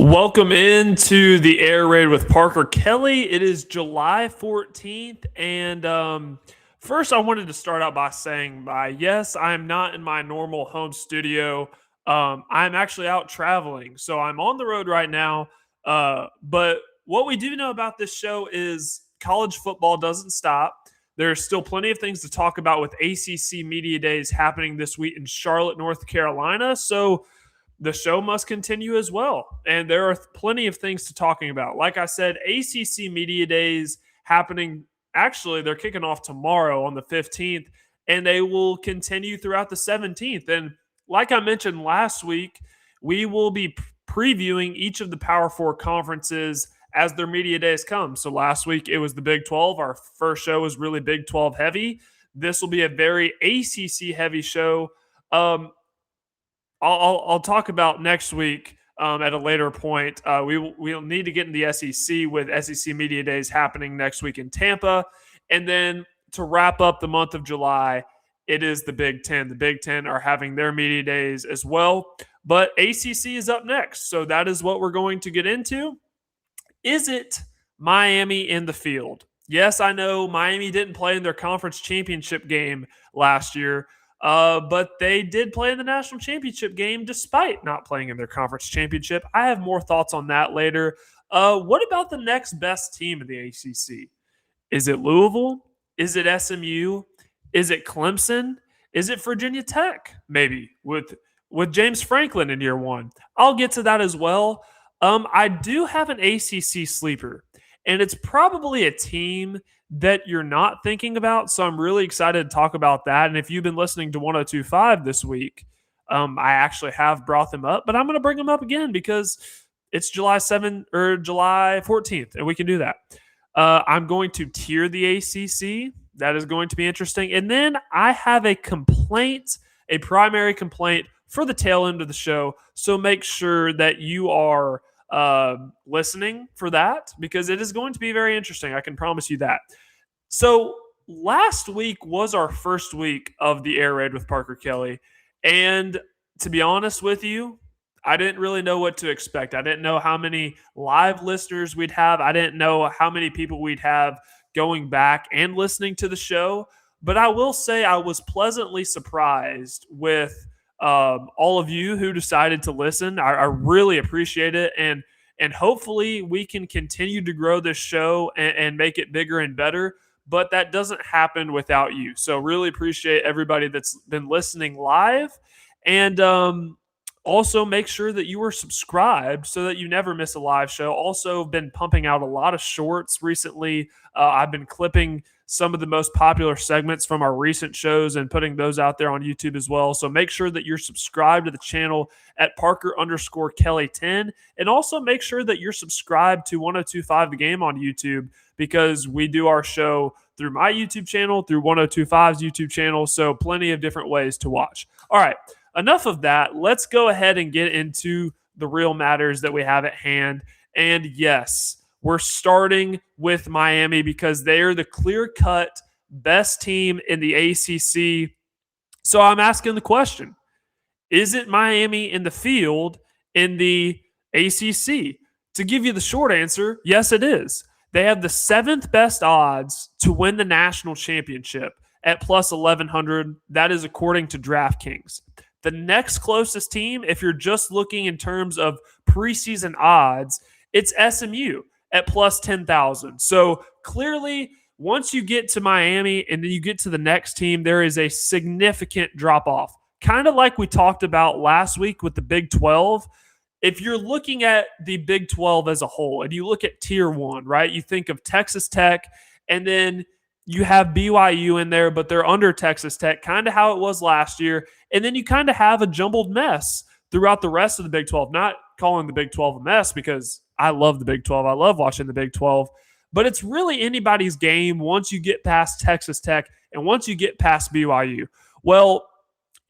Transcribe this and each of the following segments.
Welcome into the air raid with Parker Kelley. It is July 14th. And first, I wanted to start out by saying, yes, I am not in my normal home studio. I'm actually out traveling. So I'm on the road right now. But what we do know about this show is college football doesn't stop. There's still plenty of things to talk about with ACC Media Days happening this week in Charlotte, North Carolina. So the show must continue as well. And there are plenty of things to talking about. Like I said, ACC Media Days happening. Actually, they're kicking off tomorrow on the 15th, and they will continue throughout the 17th. And like I mentioned last week, we will be previewing each of the Power Four conferences as their media days come. So last week it was the Big 12. Our first show was really Big 12 heavy. This will be a very ACC heavy show. I'll talk about next week at a later point. We'll need to get in the SEC with SEC Media Days happening next week in Tampa. And then to wrap up the month of July, it is the Big Ten. The Big Ten are having their media days as well. But ACC is up next. So that is what we're going to get into. Is it Miami in the field? Yes, I know Miami didn't play in their conference championship game last year. But they did play in the national championship game despite not playing in their conference championship. I have more thoughts on that later. What about the next best team in the ACC? Is it Louisville? Is it SMU? Is it Clemson? Is it Virginia Tech? Maybe with James Franklin in year one. I'll get to that as well. I do have an ACC sleeper, and it's probably a team that you're not thinking about. So I'm really excited to talk about that. And if you've been listening to 102.5 this week, I actually have brought them up, but I'm going to bring them up again because it's July 7th or July 14th, and we can do that. I'm going to tier the ACC. That is going to be interesting. And then I have a primary complaint for the tail end of the show. So make sure that you are listening for that because it is going to be very interesting. I can promise you that. So last week was our first week of the air raid with Parker Kelley. And to be honest with you, I didn't really know what to expect. I didn't know how many live listeners we'd have. I didn't know how many people we'd have going back and listening to the show. But I will say I was pleasantly surprised with all of you who decided to listen. I really appreciate it. And hopefully we can continue to grow this show and make it bigger and better. But that doesn't happen without you. So really appreciate everybody that's been listening live. And also make sure that you are subscribed so that you never miss a live show. Also been pumping out a lot of shorts recently. I've been clipping some of the most popular segments from our recent shows and putting those out there on YouTube as well. So make sure that you're subscribed to the channel at Parker_Kelley10. And also make sure that you're subscribed to 102.5 The Game on YouTube because we do our show through my YouTube channel, through 102.5's YouTube channel. So plenty of different ways to watch. All right, enough of that. Let's go ahead and get into the real matters that we have at hand. And yes, we're starting with Miami because they are the clear-cut best team in the ACC. So I'm asking the question, is it Miami in the field in the ACC? To give you the short answer, yes, it is. They have the 7th best odds to win the national championship at plus 1,100. That is according to DraftKings. The next closest team, if you're just looking in terms of preseason odds, it's SMU at plus 10,000. So clearly, once you get to Miami and then you get to the next team, there is a significant drop-off. Kind of like we talked about last week with the Big 12. If you're looking at the Big 12 as a whole and you look at Tier 1, right, you think of Texas Tech and then you have BYU in there, but they're under Texas Tech, kind of how it was last year. And then you kind of have a jumbled mess throughout the rest of the Big 12. Not calling the Big 12 a mess because I love the Big 12. I love watching the Big 12. But it's really anybody's game once you get past Texas Tech and once you get past BYU. Well,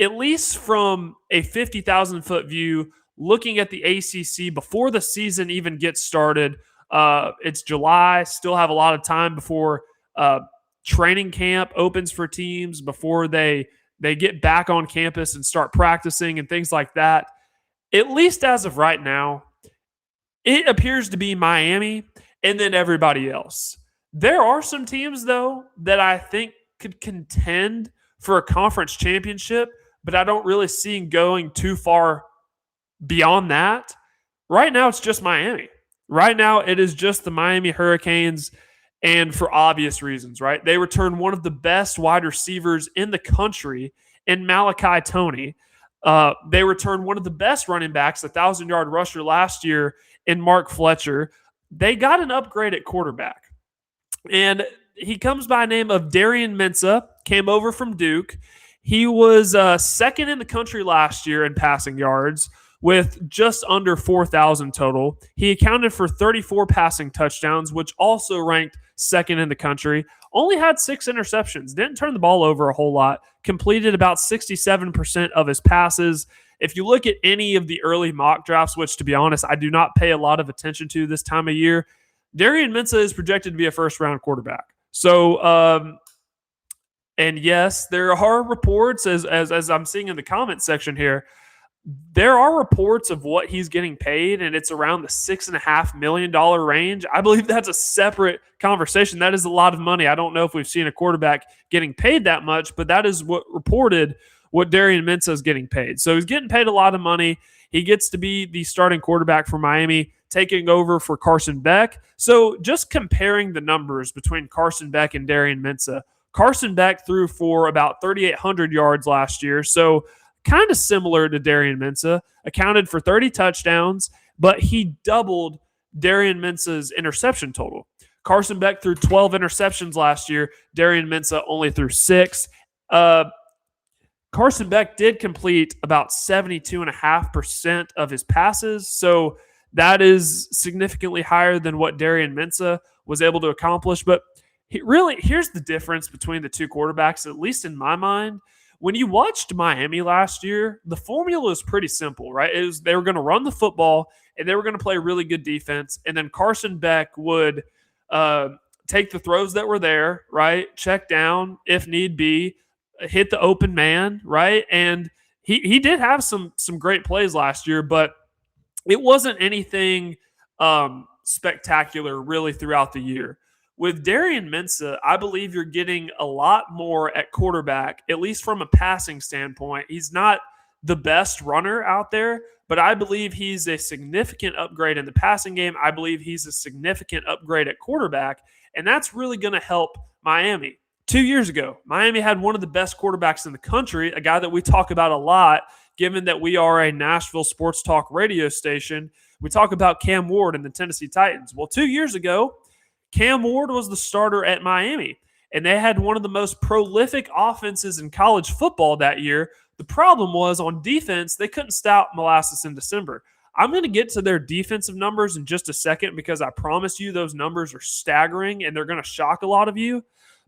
at least from a 50,000-foot view, looking at the ACC before the season even gets started, it's July. Still have a lot of time before training camp opens for teams, before they get back on campus and start practicing and things like that. At least as of right now, it appears to be Miami and then everybody else. There are some teams, though, that I think could contend for a conference championship, but I don't really see going too far beyond that. Right now, it's just Miami. Right now, it is just the Miami Hurricanes, and for obvious reasons, right? They return one of the best wide receivers in the country in Malachi Toney. They return one of the best running backs, a 1,000-yard rusher last year in Mark Fletcher. They got an upgrade at quarterback. And he comes by name of Darian Mensah, came over from Duke. He was second in the country last year in passing yards with just under 4,000 total. He accounted for 34 passing touchdowns, which also ranked second in the country. Only had 6 interceptions. Didn't turn the ball over a whole lot. Completed about 67% of his passes. If you look at any of the early mock drafts, which to be honest, I do not pay a lot of attention to this time of year, Darian Mensah is projected to be a first-round quarterback. So, and yes, there are reports, as I'm seeing in the comment section here, there are reports of what he's getting paid, and it's around the $6.5 million range. I believe that's a separate conversation. That is a lot of money. I don't know if we've seen a quarterback getting paid that much, but that is what reported what Darian Mensah is getting paid. So he's getting paid a lot of money. He gets to be the starting quarterback for Miami, taking over for Carson Beck. So just comparing the numbers between Carson Beck and Darian Mensah, Carson Beck threw for about 3,800 yards last year. So kind of similar to Darian Mensah, accounted for 30 touchdowns, but he doubled Darian Mensah's interception total. Carson Beck threw 12 interceptions last year. Darian Mensah only threw 6. Carson Beck did complete about 72.5% of his passes, so that is significantly higher than what Darian Mensah was able to accomplish. But here's the difference between the two quarterbacks, at least in my mind. When you watched Miami last year, the formula was pretty simple, right? They were going to run the football, and they were going to play really good defense, and then Carson Beck would take the throws that were there, right? Check down if need be, hit the open man, right? And he did have some great plays last year, but it wasn't anything spectacular really throughout the year. With Darian Mensah, I believe you're getting a lot more at quarterback, at least from a passing standpoint. He's not the best runner out there, but I believe he's a significant upgrade in the passing game. I believe he's a significant upgrade at quarterback, and that's really going to help Miami. 2 years ago, Miami had one of the best quarterbacks in the country, a guy that we talk about a lot, given that we are a Nashville sports talk radio station. We talk about Cam Ward and the Tennessee Titans. Well, 2 years ago, Cam Ward was the starter at Miami, and they had one of the most prolific offenses in college football that year. The problem was on defense, they couldn't stop Molasses in December. I'm going to get to their defensive numbers in just a second because I promise you those numbers are staggering and they're going to shock a lot of you.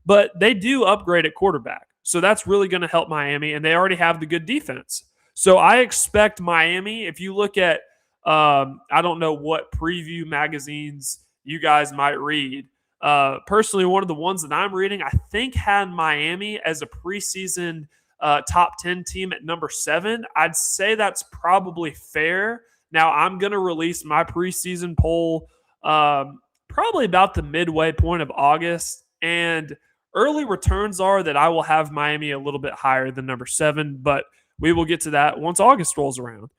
But they do upgrade at quarterback. So that's really going to help Miami, and they already have the good defense. So I expect Miami, if you look at, I don't know what preview magazines you guys might read. Personally, one of the ones that I'm reading, I think had Miami as a preseason top 10 team at number 7. I'd say that's probably fair. Now, I'm going to release my preseason poll probably about the midway point of August, and early returns are that I will have Miami a little bit higher than number 7, but we will get to that once August rolls around.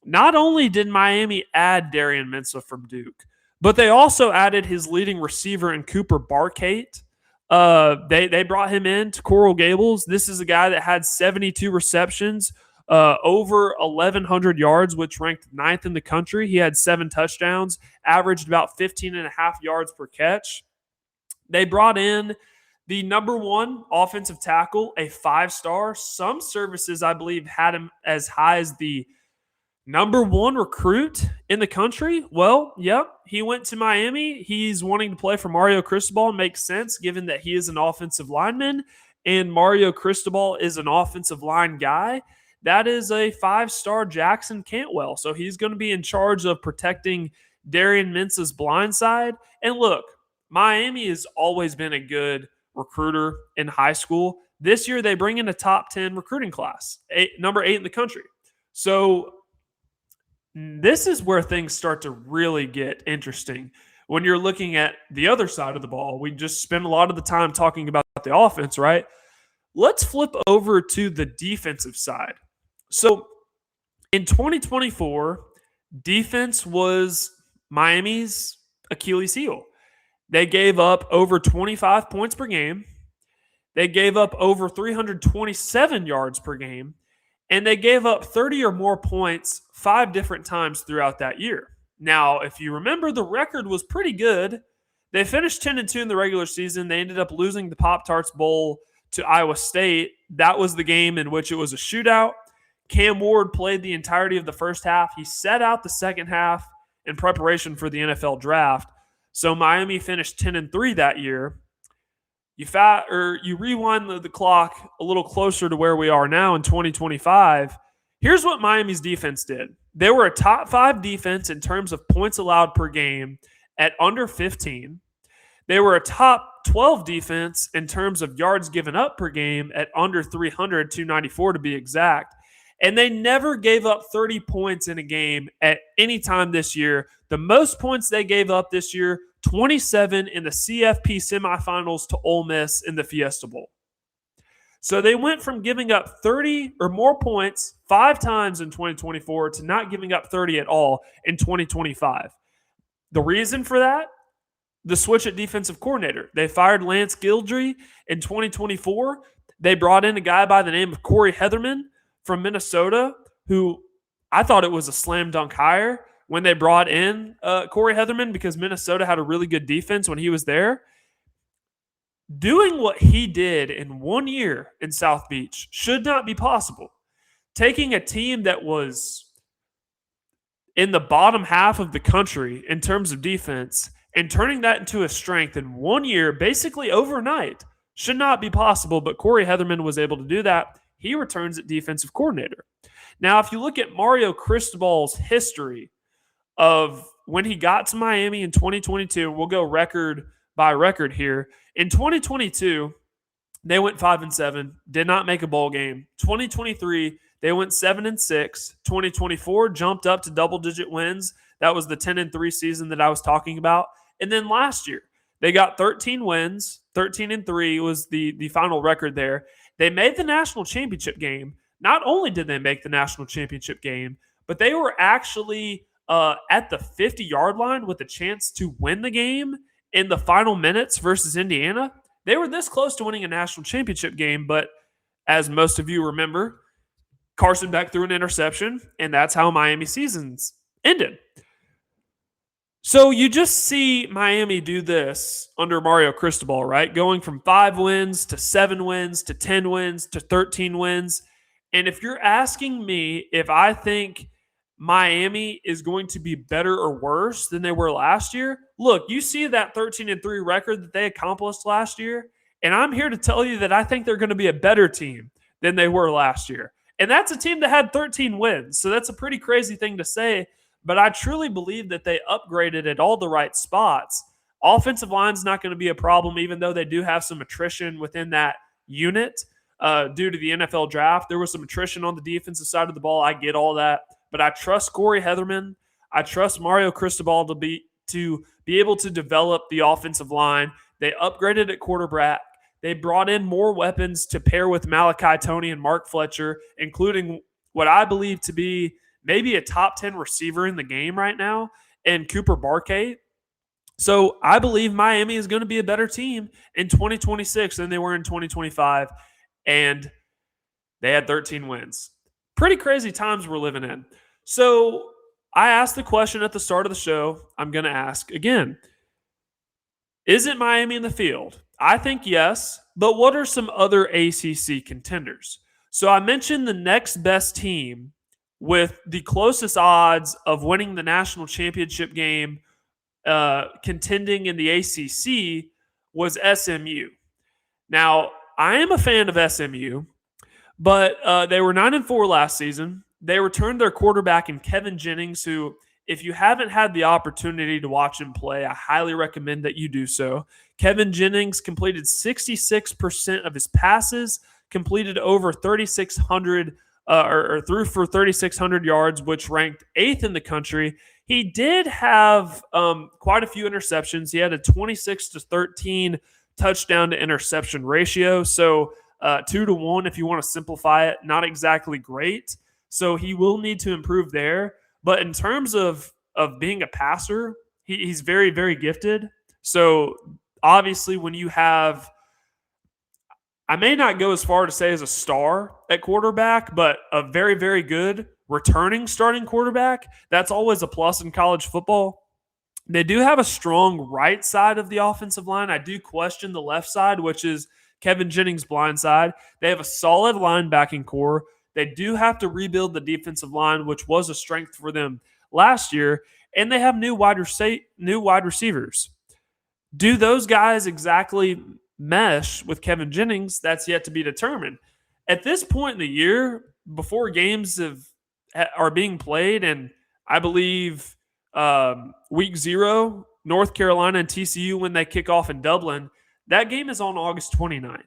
Not only did Miami add Darian Mensah from Duke, but they also added his leading receiver in Cooper Barkate. They brought him in to Coral Gables. This is a guy that had 72 receptions, over 1,100 yards, which ranked 9th in the country. He had 7 touchdowns, averaged about 15.5 yards per catch. They brought in the number 1 offensive tackle, a 5-star. Some services, I believe, had him as high as the number 1 recruit in the country. Well, yep, he went to Miami. He's wanting to play for Mario Cristobal. Makes sense given that he is an offensive lineman and Mario Cristobal is an offensive line guy. That is a 5-star Jackson Cantwell. So he's going to be in charge of protecting Darian Mensah's blind side. And look, Miami has always been a good recruiter in high school. This year, they bring in a top 10 recruiting class, number 8 in the country. So This is where things start to really get interesting. When you're looking at the other side of the ball, we just spend a lot of the time talking about the offense, right? Let's flip over to the defensive side. So in 2024, defense was Miami's Achilles heel. They gave up over 25 points per game. They gave up over 327 yards per game. And they gave up 30 or more points 5 different times throughout that year. Now, if you remember, the record was pretty good. They finished 10-2 in the regular season. They ended up losing the Pop-Tarts Bowl to Iowa State. That was the game in which it was a shootout. Cam Ward played the entirety of the first half. He sat out the second half in preparation for the NFL draft. So Miami finished 10-3 that year. You rewind the clock a little closer to where we are now in 2025. Here's what Miami's defense did. They were a top 5 defense in terms of points allowed per game at under 15. They were a top 12 defense in terms of yards given up per game at under 300, 294 to be exact. And they never gave up 30 points in a game at any time this year. The most points they gave up this year, 27 in the CFP semifinals to Ole Miss in the Fiesta Bowl. So they went from giving up 30 or more points 5 times in 2024 to not giving up 30 at all in 2025. The reason for that? The switch at defensive coordinator. They fired Lance Gildry in 2024. They brought in a guy by the name of Corey Heatherman from Minnesota, who I thought it was a slam dunk hire when they brought in Corey Heatherman because Minnesota had a really good defense when he was there. Doing what he did in 1 year in South Beach should not be possible. Taking a team that was in the bottom half of the country in terms of defense and turning that into a strength in 1 year, basically overnight, should not be possible, but Corey Heatherman was able to do that. He returns at defensive coordinator. Now, if you look at Mario Cristobal's history of when he got to Miami in 2022, we'll go record by record here. In 2022, they went 5-7, did not make a bowl game. 2023, they went 7-6. 2024 jumped up to double-digit wins. That was the 10-3 season that I was talking about. And then last year, they got 13 wins. 13-3 was the final record there. They made the national championship game. Not only did they make the national championship game, but they were actually at the 50-yard line with a chance to win the game in the final minutes versus Indiana. They were this close to winning a national championship game, but as most of you remember, Carson Beck threw an interception, and that's how Miami seasons ended. So you just see Miami do this under Mario Cristobal, right? Going from 5 wins to 7 wins to 10 wins to 13 wins. And if you're asking me if I think Miami is going to be better or worse than they were last year, look, you see that 13-3 record that they accomplished last year, and I'm here to tell you that I think they're going to be a better team than they were last year. And that's a team that had 13 wins, so that's a pretty crazy thing to say, but I truly believe that they upgraded at all the right spots. Offensive line's not going to be a problem, even though they do have some attrition within that unit due to the NFL draft. There was some attrition on the defensive side of the ball. I get all that. But I trust Corey Heatherman. I trust Mario Cristobal to be able to develop the offensive line. They upgraded at quarterback. They brought in more weapons to pair with Malachi Toney and Mark Fletcher, including what I believe to be maybe a top 10 receiver in the game right now, and Cooper Barkay. So I believe Miami is going to be a better team in 2026 than they were in 2025, and they had 13 wins. Pretty crazy times we're living in. So I asked the question at the start of the show. I'm going to ask again. Is it Miami in the field? I think yes, but what are some other ACC contenders? So I mentioned the next best team with the closest odds of winning the national championship game contending in the ACC was SMU. Now, I am a fan of SMU, but they were 9-4 last season. They returned their quarterback in Kevin Jennings, who, if you haven't had the opportunity to watch him play, I highly recommend that you do so. Kevin Jennings completed 66% of his passes, completed over 3,600 or threw for 3,600 yards, which ranked 8th in the country. He did have quite a few interceptions. He had a 26-13 touchdown to interception ratio. So 2-1, if you want to simplify it, not exactly great. So he will need to improve there. But in terms of being a passer, he's very, very gifted. So obviously when you have, I may not go as far to say as a star at quarterback, but a very, very good returning starting quarterback, that's always a plus in college football. They do have a strong right side of the offensive line. I do question the left side, which is Kevin Jennings' blind side. They have a solid linebacking core. They do have to rebuild the defensive line, which was a strength for them last year, and they have new wide receivers. Do those guys exactly mesh with Kevin Jennings? That's yet to be determined. At this point in the year, before games are being played, and I believe week 0, North Carolina and TCU, when they kick off in Dublin, that game is on August 29th.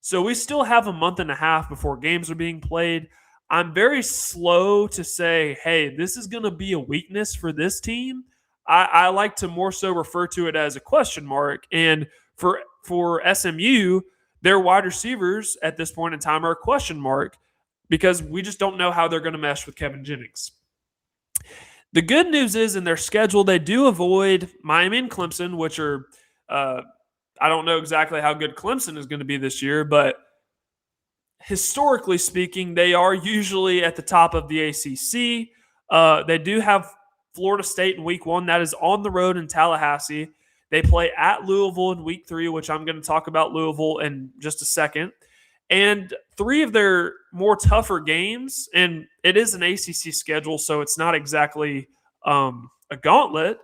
So we still have a month and a half before games are being played. I'm very slow to say, hey, this is going to be a weakness for this team. I like to more so refer to it as a question mark. And for SMU, their wide receivers at this point in time are a question mark because we just don't know how they're going to mesh with Kevin Jennings. The good news is in their schedule, they do avoid Miami and Clemson, which are I don't know exactly how good Clemson is going to be this year, but historically speaking, they are usually at the top of the ACC. They do have Florida State in week 1. That is on the road in Tallahassee. They play at Louisville in week 3, which I'm going to talk about Louisville in just a second. And 3 of their more tougher games, and it is an ACC schedule, so it's not exactly a gauntlet,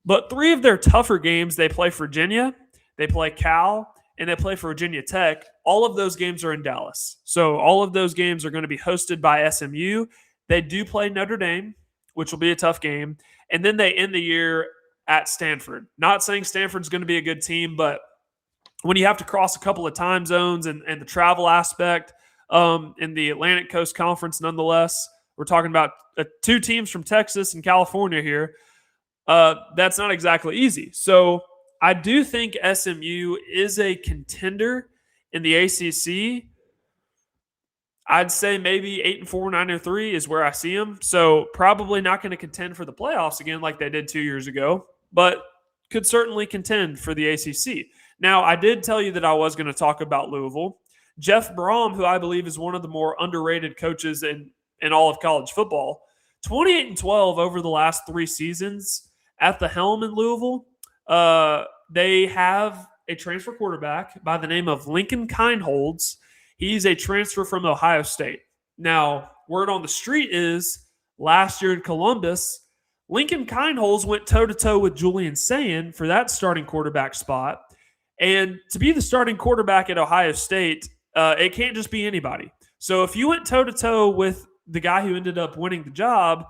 but 3 of their tougher games, they play Virginia, they play Cal, and they play for Virginia Tech. All of those games are in Dallas. So all of those games are going to be hosted by SMU. They do play Notre Dame, which will be a tough game. And then they end the year at Stanford. Not saying Stanford's going to be a good team, but when you have to cross a couple of time zones and the travel aspect in the Atlantic Coast Conference, nonetheless, we're talking about 2 teams from Texas and California here. That's not exactly easy. So I do think SMU is a contender in the ACC. I'd say maybe 8-4, 9-3 is where I see them. So probably not going to contend for the playoffs again like they did 2 years ago, but could certainly contend for the ACC. Now, I did tell you that I was going to talk about Louisville. Jeff Brom, who I believe is one of the more underrated coaches in all of college football, 28-12 over the last 3 seasons at the helm in Louisville. They have a transfer quarterback by the name of Lincoln Kindholz. He's a transfer from Ohio State. Now, word on the street is last year in Columbus, Lincoln Kindholz went toe-to-toe with Julian Sayin for that starting quarterback spot. And to be the starting quarterback at Ohio State, it can't just be anybody. So if you went toe-to-toe with the guy who ended up winning the job,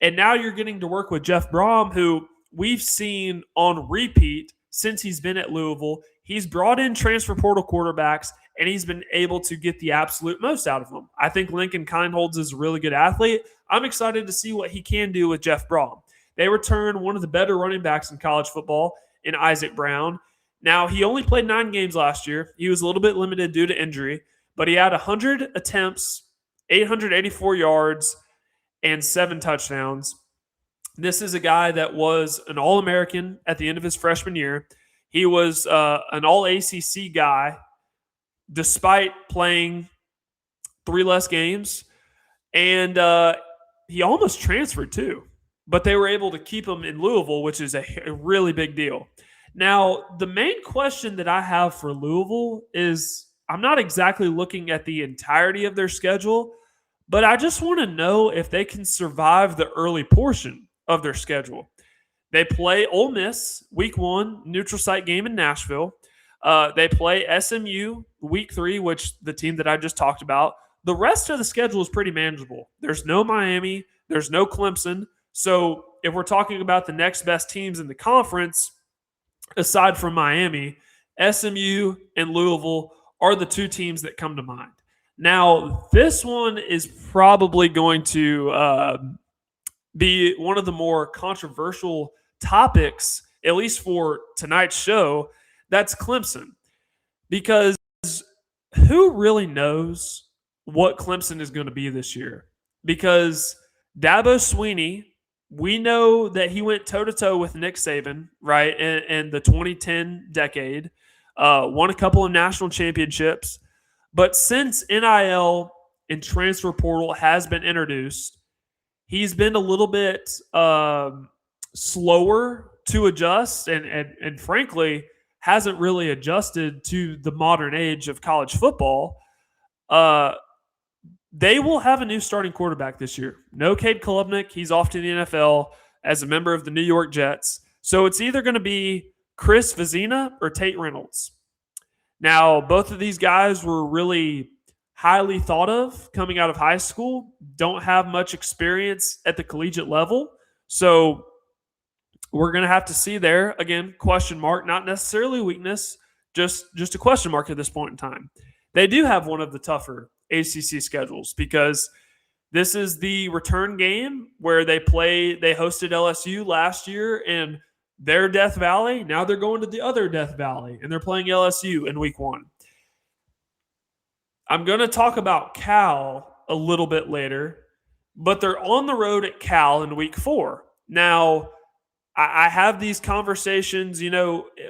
and now you're getting to work with Jeff Brom, who we've seen on repeat since he's been at Louisville, he's brought in transfer portal quarterbacks, and he's been able to get the absolute most out of them. I think Lincoln Kindholz is a really good athlete. I'm excited to see what he can do with Jeff Brom. They return one of the better running backs in college football in Isaac Brown. Now, he only played 9 games last year. He was a little bit limited due to injury, but he had 100 attempts, 884 yards, and 7 touchdowns. This is a guy that was an All-American at the end of his freshman year. He was an All-ACC guy despite playing 3 less games. And he almost transferred too. But they were able to keep him in Louisville, which is a really big deal. Now, the main question that I have for Louisville is I'm not exactly looking at the entirety of their schedule, but I just want to know if they can survive the early portion of their schedule. They play Ole Miss week 1, neutral site game in Nashville. They play SMU week 3, which the team that I just talked about. The rest of the schedule is pretty manageable. There's no Miami. There's no Clemson. So if we're talking about the next best teams in the conference, aside from Miami, SMU and Louisville are the 2 teams that come to mind. Now, this one is probably going to be one of the more controversial topics, at least for tonight's show. That's Clemson. Because who really knows what Clemson is going to be this year? Because Dabo Swinney, we know that he went toe-to-toe with Nick Saban, right, in the 2010 decade, won a couple of national championships. But since NIL and transfer portal has been introduced, he's been a little bit slower to adjust and frankly hasn't really adjusted to the modern age of college football. They will have a new starting quarterback this year. No Cade Klubnik. He's off to the NFL as a member of the New York Jets. So it's either going to be Chris Vizina or Tate Reynolds. Now, both of these guys were really highly thought of coming out of high school, don't have much experience at the collegiate level. So we're going to have to see there. Again, question mark, not necessarily weakness, just a question mark at this point in time. They do have one of the tougher ACC schedules because this is the return game where they hosted LSU last year in their Death Valley. Now they're going to the other Death Valley, and they're playing LSU in week 1. I'm going to talk about Cal a little bit later, but they're on the road at Cal in week 4. Now, I have these conversations,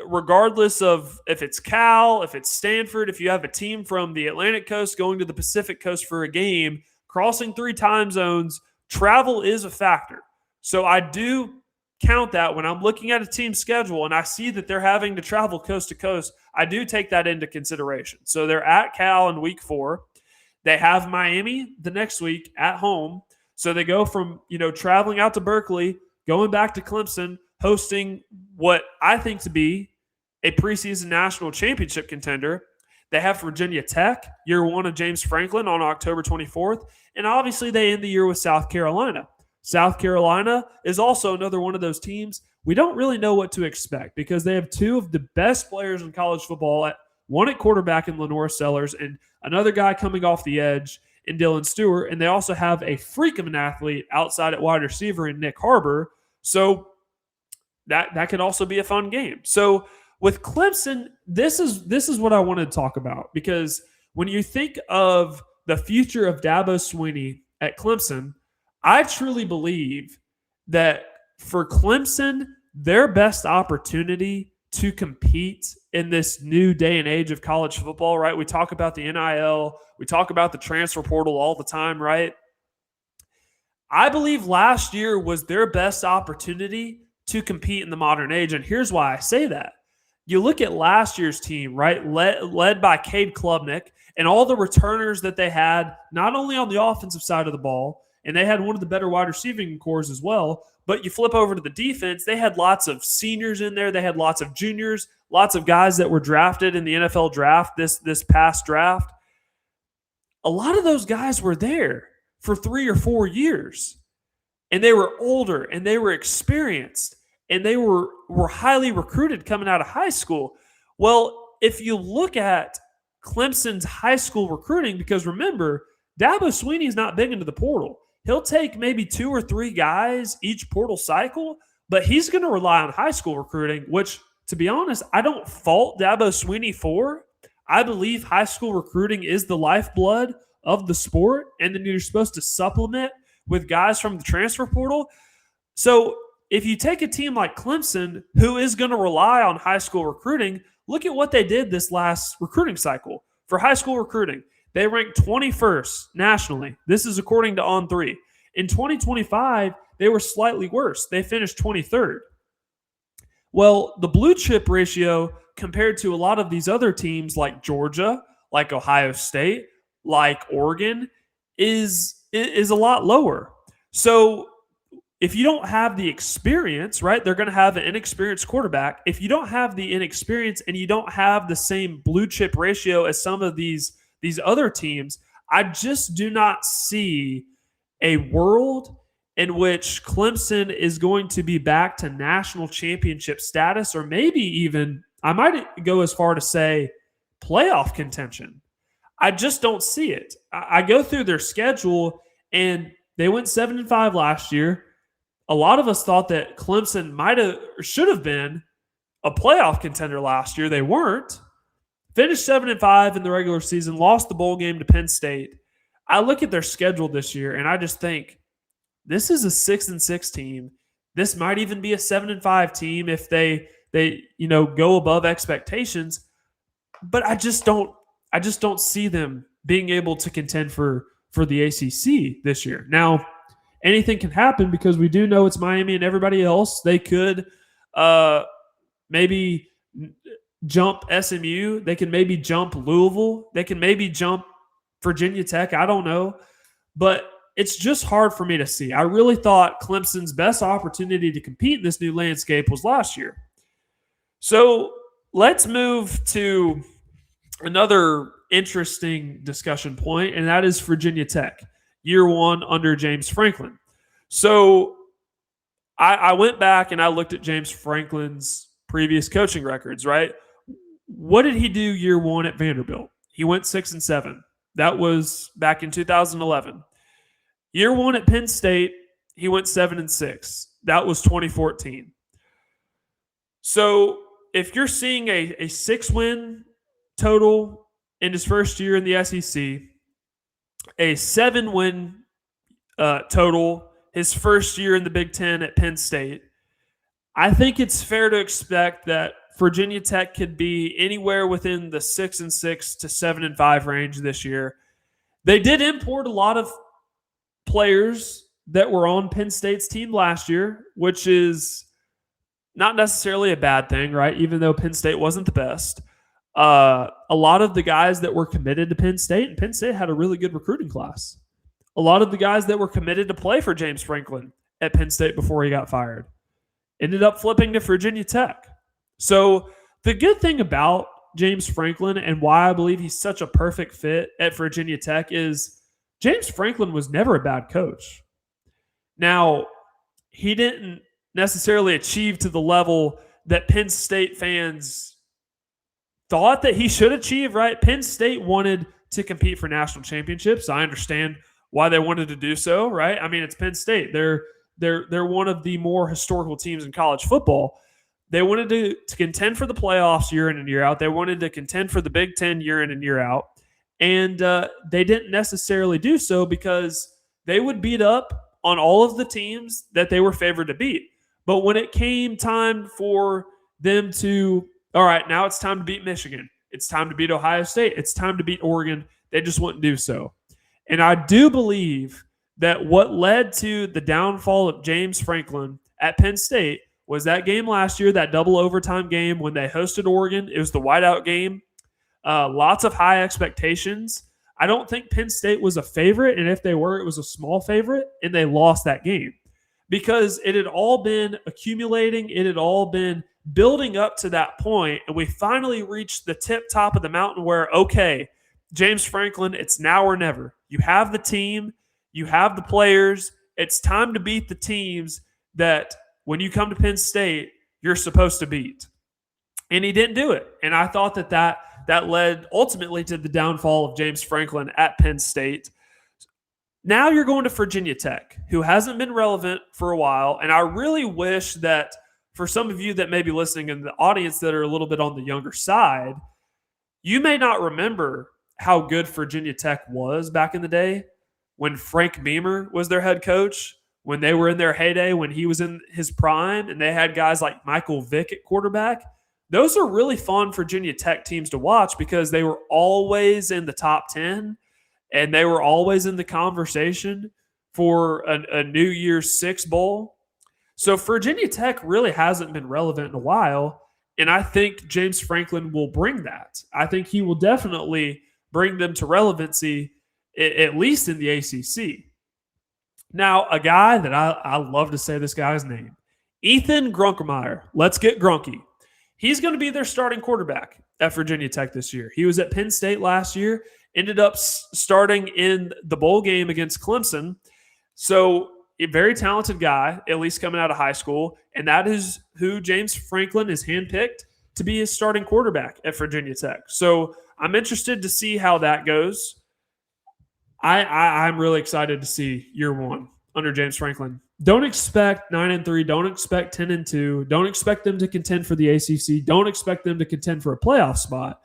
regardless of if it's Cal, if it's Stanford, if you have a team from the Atlantic coast going to the Pacific coast for a game, crossing 3 time zones, travel is a factor. So I do count that when I'm looking at a team schedule and I see that they're having to travel coast to coast, I do take that into consideration. So they're at Cal in week 4. They have Miami the next week at home. So they go from, traveling out to Berkeley, going back to Clemson, hosting what I think to be a preseason national championship contender. They have Virginia Tech, year 1 of James Franklin on October 24th. And obviously they end the year with South Carolina. South Carolina is also another one of those teams we don't really know what to expect because they have 2 of the best players in college football, one at quarterback in Lenore Sellers and another guy coming off the edge in Dylan Stewart. And they also have a freak of an athlete outside at wide receiver in Nick Harbor. So that could also be a fun game. So with Clemson, this is what I wanted to talk about because when you think of the future of Dabo Swinney at Clemson, I truly believe that for Clemson, their best opportunity to compete in this new day and age of college football, right? We talk about the NIL, we talk about the transfer portal all the time, right? I believe last year was their best opportunity to compete in the modern age, and here's why I say that. You look at last year's team, right, led by Cade Klubnik, and all the returners that they had, not only on the offensive side of the ball, and they had one of the better wide receiving cores as well. But you flip over to the defense, they had lots of seniors in there. They had lots of juniors, lots of guys that were drafted in the NFL draft, this past draft. A lot of those guys were there for 3 or 4 years. And they were older, and they were experienced, and they were highly recruited coming out of high school. Well, if you look at Clemson's high school recruiting, because remember, Dabo Swinney is not big into the portal. He'll take maybe 2 or 3 guys each portal cycle, but he's going to rely on high school recruiting, which, to be honest, I don't fault Dabo Swinney for. I believe high school recruiting is the lifeblood of the sport, and then you're supposed to supplement with guys from the transfer portal. So if you take a team like Clemson, who is going to rely on high school recruiting, look at what they did this last recruiting cycle for high school recruiting. They ranked 21st nationally. This is according to On3. In 2025, they were slightly worse. They finished 23rd. Well, the blue chip ratio compared to a lot of these other teams like Georgia, like Ohio State, like Oregon, is a lot lower. So if you don't have the experience, right, they're going to have an inexperienced quarterback. If you don't have the inexperience and you don't have the same blue chip ratio as some of these other teams, I just do not see a world in which Clemson is going to be back to national championship status, or maybe even, I might go as far to say, playoff contention. I just don't see it. I go through their schedule, and they went 7-5 last year. A lot of us thought that Clemson might have or should have been a playoff contender last year. They weren't. Finished 7-5 in the regular season, lost the bowl game to Penn State. I look at their schedule this year, and I just think this is a 6-6 team. This might even be a 7-5 team if they go above expectations. But I just don't see them being able to contend for the ACC this year. Now, anything can happen because we do know it's Miami and everybody else. They could maybe jump SMU. They can maybe jump Louisville. They can maybe jump Virginia Tech. I don't know. But it's just hard for me to see. I really thought Clemson's best opportunity to compete in this new landscape was last year. So let's move to another interesting discussion point, and that is Virginia Tech, year one under James Franklin. So I went back and I looked at James Franklin's previous coaching records, right? What did he do year one at Vanderbilt? He went 6-7. That was back in 2011. Year one at Penn State, he went 7-6. That was 2014. So if you're seeing a 6-win total in his first year in the SEC, a 7-win total his first year in the Big Ten at Penn State, I think it's fair to expect that Virginia Tech could be anywhere within the 6-6 to 7-5 range this year. They did import a lot of players that were on Penn State's team last year, which is not necessarily a bad thing, right? Even though Penn State wasn't the best. A lot of the guys that were committed to Penn State, and Penn State had a really good recruiting class. A lot of the guys that were committed to play for James Franklin at Penn State before he got fired ended up flipping to Virginia Tech. So the good thing about James Franklin and why I believe he's such a perfect fit at Virginia Tech is James Franklin was never a bad coach. Now, he didn't necessarily achieve to the level that Penn State fans thought that he should achieve, right? Penn State wanted to compete for national championships. I understand why they wanted to do so, right? I mean, it's Penn State. They're one of the more historical teams in college football. They wanted to contend for the playoffs year in and year out. They wanted to contend for the Big Ten year in and year out. And they didn't necessarily do so because they would beat up on all of the teams that they were favored to beat. But when it came time for them to, all right, now it's time to beat Michigan. It's time to beat Ohio State. It's time to beat Oregon. They just wouldn't do so. And I do believe that what led to the downfall of James Franklin at Penn State was that game last year, that double overtime game when they hosted Oregon. It was the whiteout game. Lots of high expectations. I don't think Penn State was a favorite, and if they were, it was a small favorite, and they lost that game because it had all been accumulating. It had all been building up to that point, and we finally reached the tip top of the mountain where, okay, James Franklin, it's now or never. You have the team. You have the players. It's time to beat the teams that when you come to Penn State, you're supposed to beat. And he didn't do it. And I thought that led ultimately to the downfall of James Franklin at Penn State. Now you're going to Virginia Tech, who hasn't been relevant for a while. And I really wish that for some of you that may be listening in the audience that are a little bit on the younger side, you may not remember how good Virginia Tech was back in the day when Frank Beamer was their head coach, when they were in their heyday, when he was in his prime, and they had guys like Michael Vick at quarterback. Those are really fun Virginia Tech teams to watch because they were always in the top 10 and they were always in the conversation for a New Year's Six bowl. So Virginia Tech really hasn't been relevant in a while, and I think James Franklin will bring that. I think he will definitely bring them to relevancy, at least in the ACC. Now, a guy that I love to say this guy's name, Ethan Grunkemeyer. Let's get Grunky. He's going to be their starting quarterback at Virginia Tech this year. He was at Penn State last year, ended up starting in the bowl game against Clemson. So a very talented guy, at least coming out of high school, and that is who James Franklin is handpicked to be his starting quarterback at Virginia Tech. So I'm interested to see how that goes. I'm really excited to see year one under James Franklin. Don't expect 9-3. Don't expect 10-2. Don't expect them to contend for the ACC. Don't expect them to contend for a playoff spot.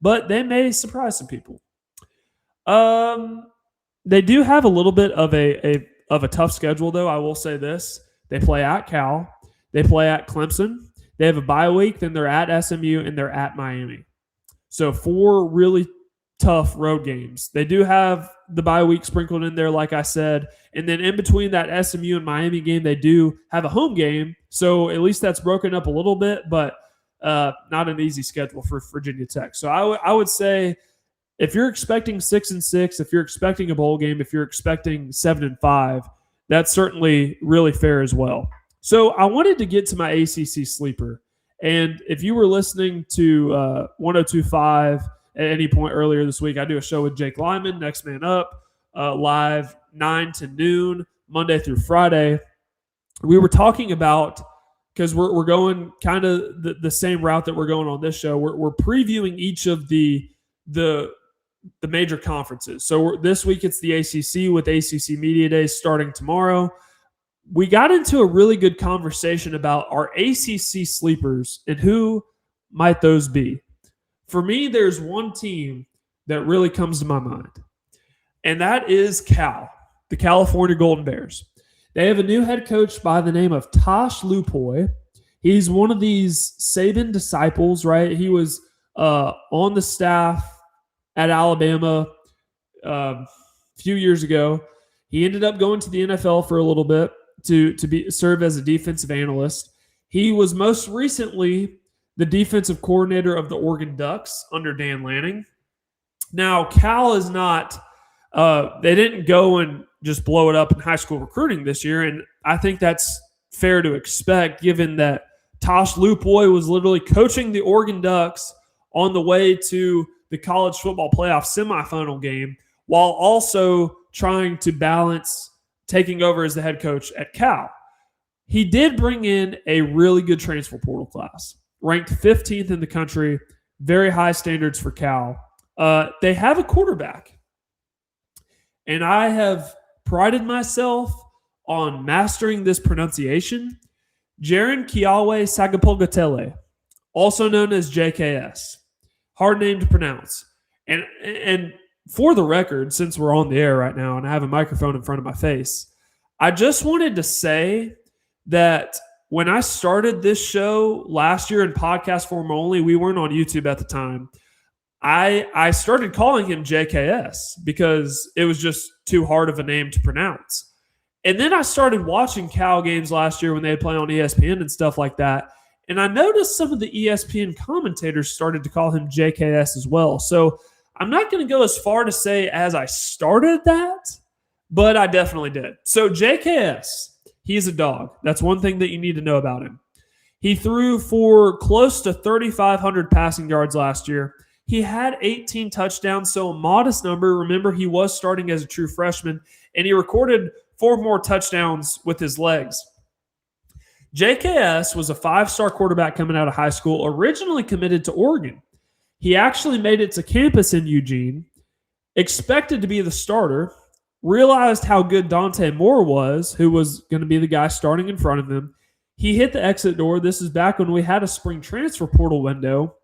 But they may surprise some people. They do have a little bit of a tough schedule, though. I will say this: they play at Cal, they play at Clemson, they have a bye week, then they're at SMU, and they're at Miami. So 4 really tough road games. They do have the bye week sprinkled in there, like I said, and then in between that SMU and Miami game, they do have a home game. So at least that's broken up a little bit, but not an easy schedule for Virginia Tech. So I would say, if you're expecting 6-6, if you're expecting a bowl game, if you're expecting 7-5, that's certainly really fair as well. So I wanted to get to my ACC sleeper. And if you were listening to 102.5 at any point earlier this week, I do a show with Jake Lyman, Next Man Up, live 9 to noon, Monday through Friday. We were talking about, because we're going kind of the same route that we're going on this show. We're previewing each of the major conferences. So this week it's the ACC with ACC Media Days starting tomorrow. We got into a really good conversation about our ACC sleepers and who might those be. For me, there's one team that really comes to my mind, and that is Cal, the California Golden Bears. They have a new head coach by the name of Tosh Lupoy. He's one of these Saban disciples, right? He was on the staff at Alabama a few years ago. He ended up going to the NFL for a little bit to serve as a defensive analyst. He was most recently the defensive coordinator of the Oregon Ducks under Dan Lanning. Now, Cal is not they didn't go and just blow it up in high school recruiting this year, and I think that's fair to expect given that Tosh Lupoy was literally coaching the Oregon Ducks on the way to the college football playoff semifinal game while also trying to balance taking over as the head coach at Cal. He did bring in a really good transfer portal class, ranked 15th in the country, very high standards for Cal. They have a quarterback, and I have prided myself on mastering this pronunciation. Jaron Kiawe Sagapulgatele, also known as JKS. Hard name to pronounce. And for the record, since we're on the air right now and I have a microphone in front of my face, I just wanted to say that when I started this show last year in podcast form only, we weren't on YouTube at the time, I started calling him JKS because it was just too hard of a name to pronounce. And then I started watching Cal games last year when they play on ESPN and stuff like that. And I noticed some of the ESPN commentators started to call him JKS as well. So I'm not going to go as far to say as I started that, but I definitely did. So JKS, he's a dog. That's one thing that you need to know about him. He threw for close to 3,500 passing yards last year. He had 18 touchdowns, so a modest number. Remember, he was starting as a true freshman, and he recorded 4 more touchdowns with his legs. JKS was a 5-star quarterback coming out of high school, originally committed to Oregon. He actually made it to campus in Eugene, expected to be the starter, realized how good Dante Moore was, who was going to be the guy starting in front of him. He hit the exit door. This is back when we had a spring transfer portal window.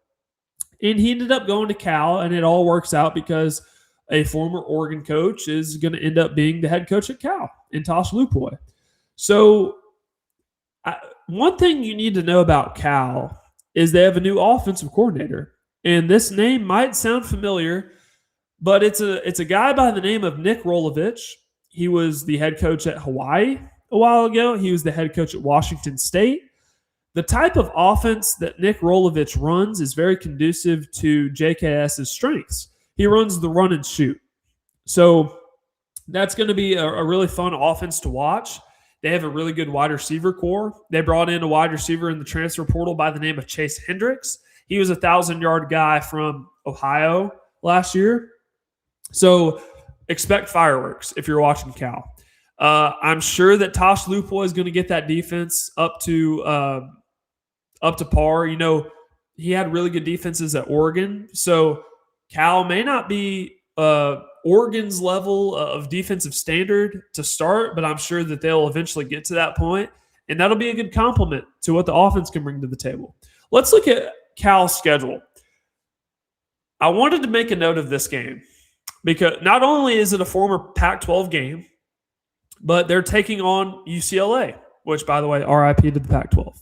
And he ended up going to Cal, and it all works out because a former Oregon coach is going to end up being the head coach at Cal in Tosh Lupoy. So one thing you need to know about Cal is they have a new offensive coordinator. And this name might sound familiar, but it's a guy by the name of Nick Rolovich. He was the head coach at Hawaii a while ago. He was the head coach at Washington State. The type of offense that Nick Rolovich runs is very conducive to JKS's strengths. He runs the run and shoot. So that's going to be a really fun offense to watch. They have a really good wide receiver core. They brought in a wide receiver in the transfer portal by the name of Chase Hendricks. He was a 1,000-yard guy from Ohio last year. So expect fireworks if you're watching Cal. I'm sure that Tosh Lupoy is going to get that defense up to par. You know, he had really good defenses at Oregon. So Cal may not be Oregon's level of defensive standard to start, but I'm sure that they'll eventually get to that point, and that'll be a good compliment to what the offense can bring to the table. Let's look at Cal's schedule. I wanted to make a note of this game because not only is it a former Pac-12 game, but they're taking on UCLA, which, by the way, RIP to the Pac-12.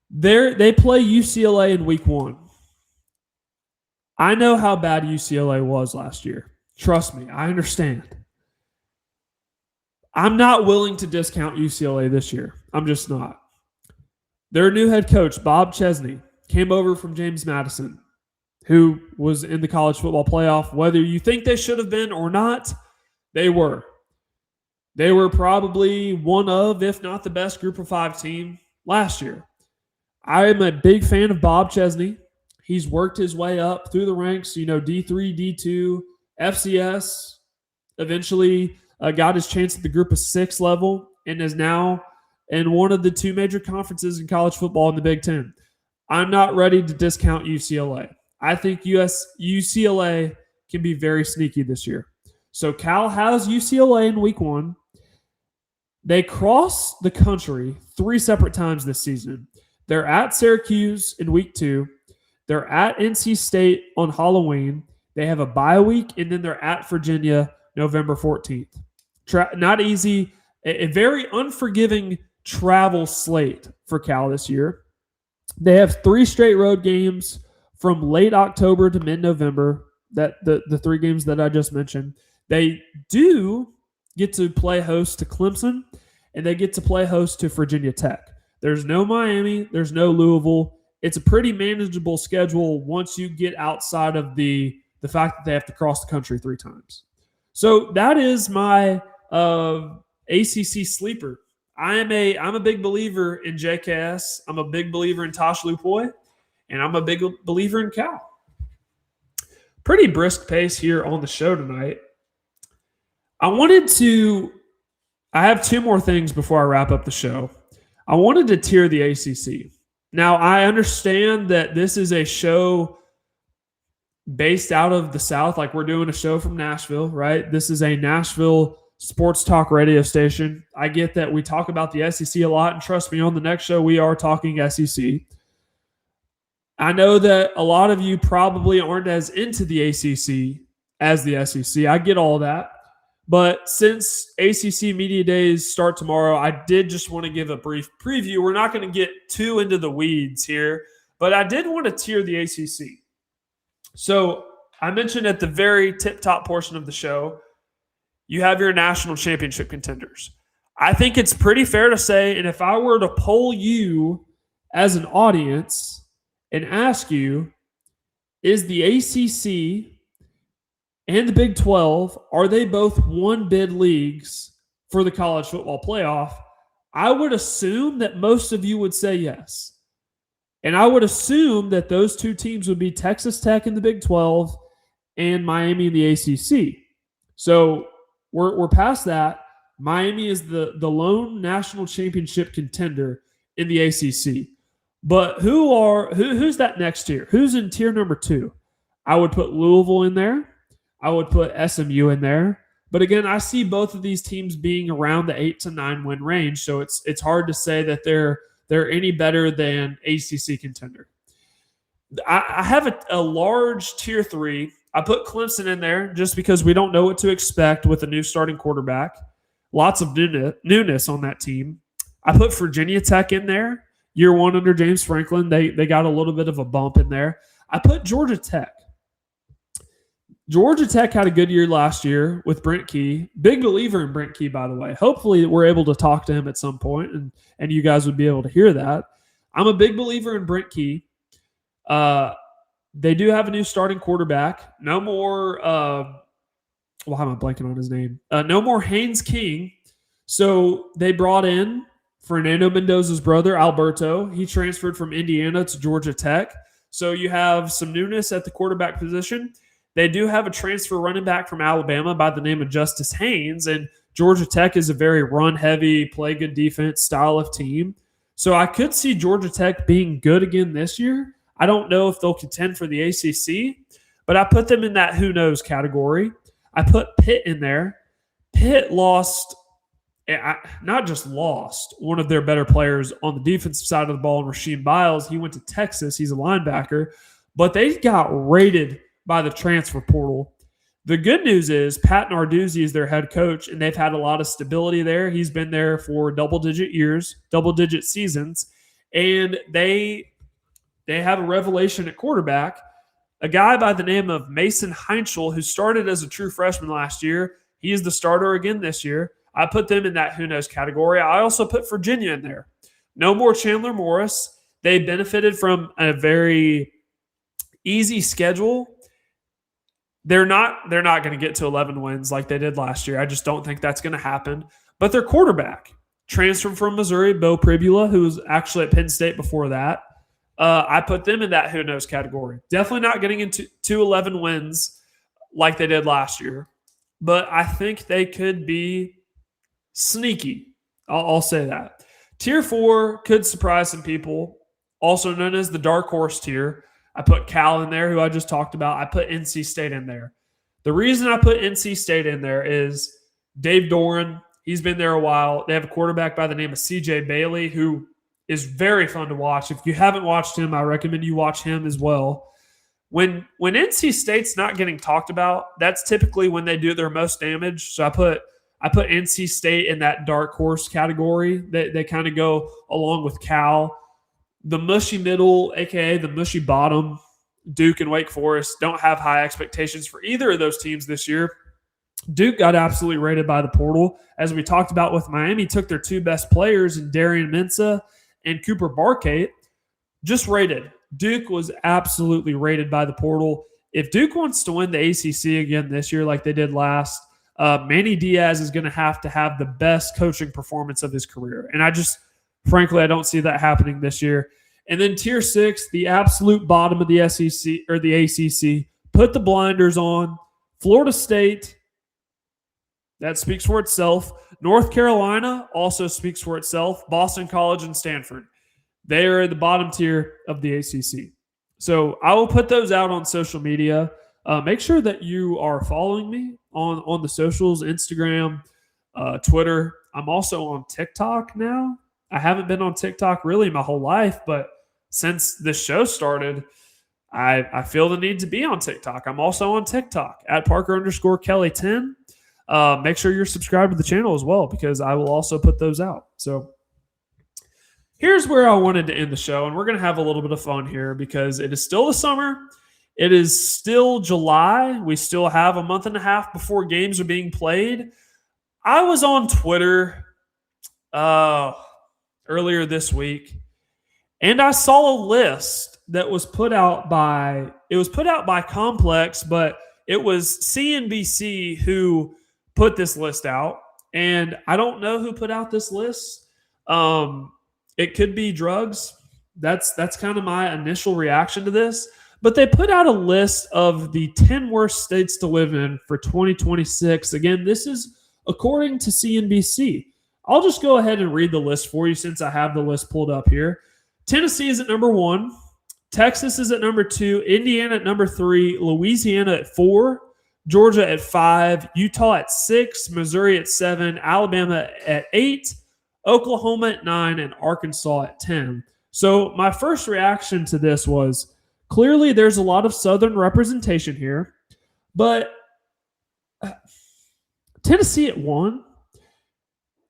They play UCLA in week 1. I know how bad UCLA was last year. Trust me, I understand. I'm not willing to discount UCLA this year. I'm just not. Their new head coach, Bob Chesney, came over from James Madison, who was in the college football playoff. Whether you think they should have been or not, they were. They were probably one of, if not the best Group of 5 team last year. I am a big fan of Bob Chesney. He's worked his way up through the ranks, D3, D2, FCS, eventually got his chance at the Group of 6 level, and is now in one of the 2 major conferences in college football in the Big Ten. I'm not ready to discount UCLA. I think UCLA can be very sneaky this year. So Cal has UCLA in week 1. They cross the country 3 separate times this season. They're at Syracuse in week 2. They're at NC State on Halloween. They have a bye week, and then they're at Virginia November 14th. Not easy. A very unforgiving travel slate for Cal this year. They have 3 straight road games from late October to mid-November, the 3 games that I just mentioned. They do get to play host to Clemson, and they get to play host to Virginia Tech. There's no Miami. There's no Louisville. It's a pretty manageable schedule once you get outside of the fact that they have to cross the country 3 times. So that is my ACC sleeper. I'm a big believer in JKS. I'm a big believer in Tosh Lupoy, and I'm a big believer in Cal. Pretty brisk pace here on the show tonight. I have 2 more things before I wrap up the show. I wanted to tier the ACC. Now, I understand that this is a show based out of the South, like we're doing a show from Nashville, right? This is a Nashville sports talk radio station. I get that we talk about the SEC a lot, and trust me, on the next show, we are talking SEC. I know that a lot of you probably aren't as into the ACC as the SEC. I get all that. But since ACC Media Days start tomorrow, I did just want to give a brief preview. We're not going to get too into the weeds here, but I did want to tier the ACC. So I mentioned at the very tip-top portion of the show, you have your national championship contenders. I think it's pretty fair to say, and if I were to poll you as an audience and ask you, is the ACC and the Big 12, are they both one-bid leagues for the college football playoff? I would assume that most of you would say yes. And I would assume that those 2 teams would be Texas Tech in the Big 12 and Miami in the ACC. So we're past that. Miami is the lone national championship contender in the ACC. But who's that next tier? Who's in tier number 2? I would put Louisville in there. I would put SMU in there. But again, I see both of these teams being around the 8 to 9 win range, so it's hard to say that they're any better than ACC contender. I have a large tier 3. I put Clemson in there just because we don't know what to expect with a new starting quarterback. Lots of newness on that team. I put Virginia Tech in there. Year 1 under James Franklin, they got a little bit of a bump in there. I put Georgia Tech. Georgia Tech had a good year last year with Brent Key. Big believer in Brent Key, by the way. Hopefully we're able to talk to him at some point, and you guys would be able to hear that. I'm a big believer in Brent Key. They do have a new starting quarterback. No more how am I blanking on his name? No more Haynes King. So they brought in Fernando Mendoza's brother, Alberto. He transferred from Indiana to Georgia Tech. So you have some newness at the quarterback position. They do have a transfer running back from Alabama by the name of Justice Haynes, and Georgia Tech is a very run-heavy, play-good defense style of team. So I could see Georgia Tech being good again this year. I don't know if they'll contend for the ACC, but I put them in that who knows category. I put Pitt in there. Pitt lost, not just lost, one of their better players on the defensive side of the ball, Rasheem Biles. He went to Texas. He's a linebacker. But they got raided by the transfer portal. The good news is Pat Narduzzi is their head coach, and they've had a lot of stability there. He's been there for double-digit years, double-digit seasons, and they have a revelation at quarterback, a guy by the name of Mason Heinschel, who started as a true freshman last year. He is the starter again this year. I put them in that who knows category. I also put Virginia in there. No more Chandler Morris. They benefited from a very easy schedule. They're not going to get to 11 wins like they did last year. I just don't think that's going to happen. But their quarterback, transferred from Missouri, Bo Pribula, who was actually at Penn State before that, I put them in that who knows category. Definitely not getting into 11 wins like they did last year. But I think they could be sneaky. I'll say that. Tier 4 could surprise some people, also known as the dark horse tier. I put Cal in there, who I just talked about. I put NC State in there. The reason I put NC State in there is Dave Doran. He's been there a while. They have a quarterback by the name of C.J. Bailey, who is very fun to watch. If you haven't watched him, I recommend you watch him as well. When NC State's not getting talked about, that's typically when they do their most damage. So I put NC State in that dark horse category. They kind of go along with Cal. The mushy middle, a.k.a. the mushy bottom, Duke and Wake Forest, don't have high expectations for either of those teams this year. Duke got absolutely raided by the portal. As we talked about with Miami, took their two best players in Darian Mensah and Cooper Barkate, just raided. Duke was absolutely raided by the portal. If Duke wants to win the ACC again this year like they did last, Manny Diaz is going to have the best coaching performance of his career. And frankly, I don't see that happening this year. And then tier 6, the absolute bottom of the SEC or the ACC, put the blinders on. Florida State, that speaks for itself. North Carolina also speaks for itself. Boston College and Stanford, they are at the bottom tier of the ACC. So I will put those out on social media. Make sure that you are following me on the socials, Instagram, Twitter. I'm also on TikTok now. I haven't been on TikTok really my whole life, but since this show started, I feel the need to be on TikTok. I'm also on TikTok at Parker_Kelley10. Make sure you're subscribed to the channel as well, because I will also put those out. So here's where I wanted to end the show, and we're going to have a little bit of fun here because it is still the summer. It is still July. We still have a month and a half before games are being played. I was on Twitter earlier this week, and I saw a list that was put out by Complex, but it was CNBC who put this list out, and I don't know who put out this list. It could be drugs. That's kind of my initial reaction to this. But they put out a list of the 10 worst states to live in for 2026. Again, this is according to CNBC. I'll just go ahead and read the list for you since I have the list pulled up here. Tennessee is at number 1. Texas is at number 2. Indiana at number 3. Louisiana at 4. Georgia at 5. Utah at 6. Missouri at 7. Alabama at 8. Oklahoma at 9. And Arkansas at 10. So my first reaction to this was, clearly there's a lot of Southern representation here. But Tennessee at 1.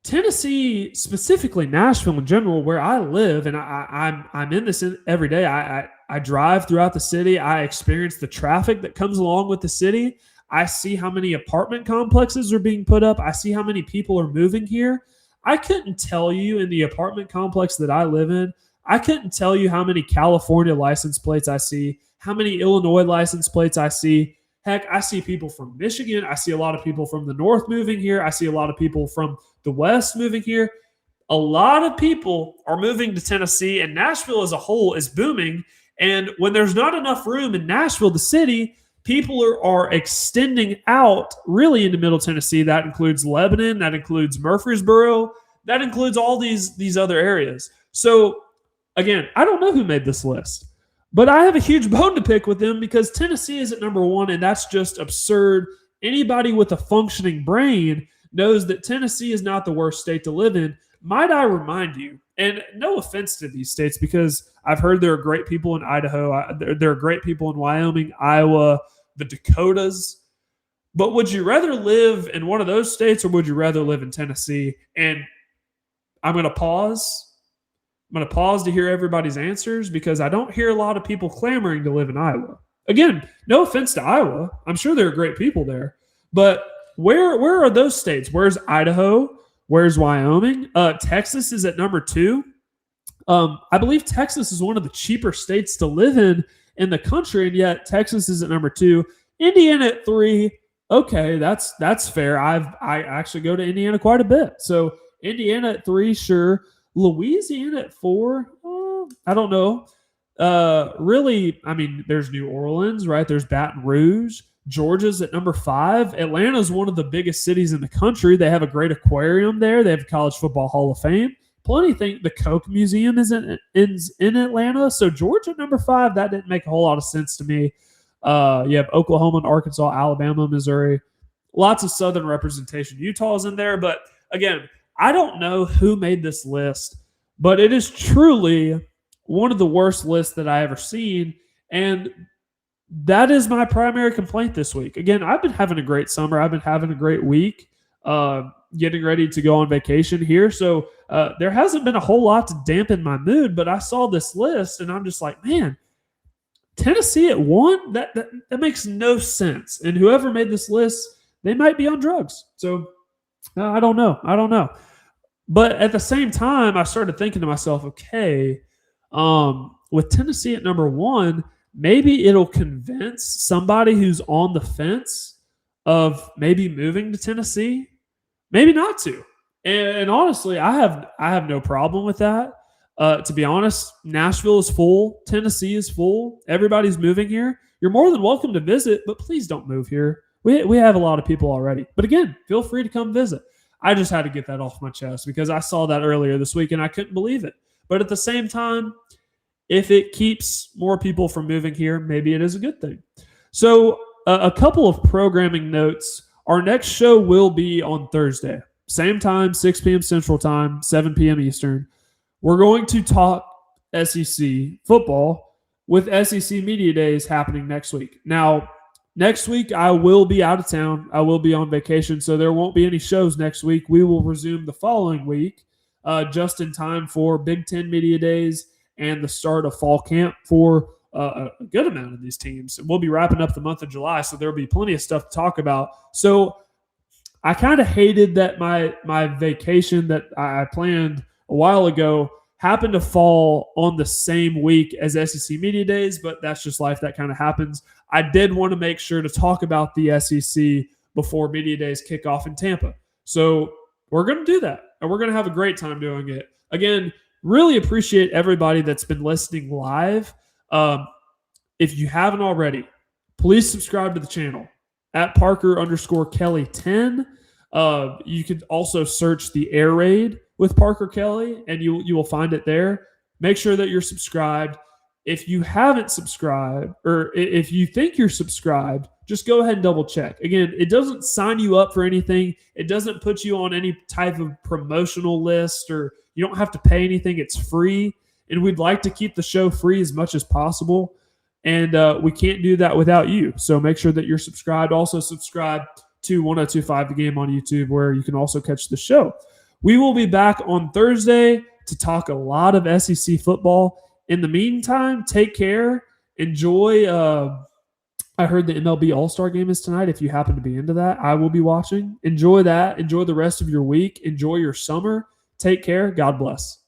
Tennessee, specifically Nashville in general, where I live, and I'm in this every day. I drive throughout the city. I experience the traffic that comes along with the city. I see how many apartment complexes are being put up. I see how many people are moving here. I couldn't tell you in the apartment complex that I live in, I couldn't tell you how many California license plates I see, how many Illinois license plates I see. Heck, I see people from Michigan. I see a lot of people from the north moving here. I see a lot of people from the west moving here. A lot of people are moving to Tennessee, and Nashville as a whole is booming. And when there's not enough room in Nashville, the city, people are extending out really into Middle Tennessee. That includes Lebanon. That includes Murfreesboro. That includes all these other areas. So, again, I don't know who made this list, but I have a huge bone to pick with them because Tennessee is at number 1, and that's just absurd. Anybody with a functioning brain knows that Tennessee is not the worst state to live in. Might I remind you, and no offense to these states because I've heard there are great people in Idaho, there are great people in Wyoming, Iowa, the Dakotas, but would you rather live in one of those states or would you rather live in Tennessee? And I'm going to pause. I'm going to pause to hear everybody's answers because I don't hear a lot of people clamoring to live in Iowa. Again, no offense to Iowa. I'm sure there are great people there. But where are those states? Where's Idaho? Where's Wyoming? Texas is at number 2. I believe Texas is one of the cheaper states to live in the country, and yet Texas is at number 2. Indiana at 3. Okay, that's fair. I actually go to Indiana quite a bit. So Indiana at 3, sure. Louisiana at 4, I don't know. Really, I mean, there's New Orleans, right? There's Baton Rouge. Georgia's at number 5. Atlanta's one of the biggest cities in the country. They have a great aquarium there. They have a College Football Hall of Fame. Plenty think the Koch Museum is in Atlanta. So Georgia at number 5, that didn't make a whole lot of sense to me. You have Oklahoma and Arkansas, Alabama, Missouri. Lots of Southern representation. Utah's in there. But again, I don't know who made this list, but it is truly one of the worst lists that I ever seen. And that is my primary complaint this week. Again, I've been having a great summer. I've been having a great week, getting ready to go on vacation here. So there hasn't been a whole lot to dampen my mood, but I saw this list and I'm just like, man, Tennessee at 1? That makes no sense. And whoever made this list, they might be on drugs. So I don't know. But at the same time, I started thinking to myself, okay, with Tennessee at number 1, maybe it'll convince somebody who's on the fence of maybe moving to Tennessee, maybe not to. And honestly, I have no problem with that. To be honest, Nashville is full. Tennessee is full. Everybody's moving here. You're more than welcome to visit, but please don't move here. We have a lot of people already. But again, feel free to come visit. I just had to get that off my chest because I saw that earlier this week and I couldn't believe it. But at the same time, if it keeps more people from moving here, maybe it is a good thing. So a couple of programming notes. Our next show will be on Thursday. Same time, 6 p.m. Central Time, 7 p.m. Eastern. We're going to talk SEC football with SEC Media Days happening next week. Now, next week, I will be out of town. I will be on vacation, so there won't be any shows next week. We will resume the following week, just in time for Big Ten Media Days and the start of fall camp for a good amount of these teams. We'll be wrapping up the month of July, so there'll be plenty of stuff to talk about. So I kind of hated that my vacation that I planned a while ago happened to fall on the same week as SEC Media Days, but that's just life. That kind of happens. I did want to make sure to talk about the SEC before Media Days kick off in Tampa. So we're going to do that, and we're going to have a great time doing it. Again, really appreciate everybody that's been listening live. If you haven't already, please subscribe to the channel at Parker_Kelley10. You can also search the Air Raid with Parker Kelley, and you will find it there. Make sure that you're subscribed. If you haven't subscribed, or if you think you're subscribed, just go ahead and double check. Again, it doesn't sign you up for anything. It doesn't put you on any type of promotional list, or you don't have to pay anything. It's free, and we'd like to keep the show free as much as possible, and we can't do that without you. So make sure that you're subscribed. Also subscribe to 1025 The Game on YouTube, where you can also catch the show. We will be back on Thursday to talk a lot of SEC football. In the meantime, take care. Enjoy. I heard the MLB All-Star Game is tonight. If you happen to be into that, I will be watching. Enjoy that. Enjoy the rest of your week. Enjoy your summer. Take care. God bless.